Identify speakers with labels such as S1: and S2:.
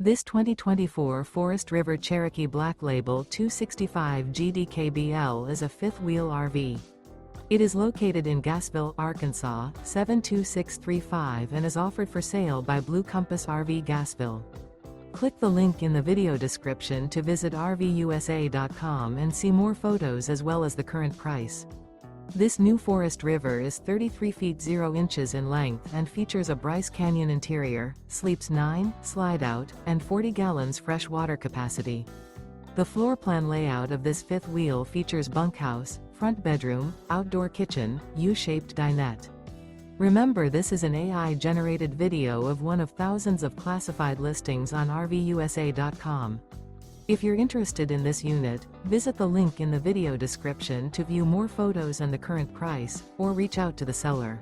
S1: This 2024 Forest River Cherokee Black Label 265 GDKBL is a fifth-wheel RV. It is located in Gassville, Arkansas, 72635 and is offered for sale by Blue Compass RV Gassville. Click the link in the video description to visit RVUSA.com and see more photos as well as the current price. This new Forest River is 33 feet 0 inches in length and features a BRYCE Canyon interior, sleeps 9, Slideout, and 40 gallons fresh water capacity. The floor plan layout of this fifth wheel features bunkhouse, front bedroom, outdoor kitchen, U-shaped dinette. Remember, this is an AI-generated video of one of thousands of classified listings on RVUSA.com. If you're interested in this unit, visit the link in the video description to view more photos and the current price, or reach out to the seller.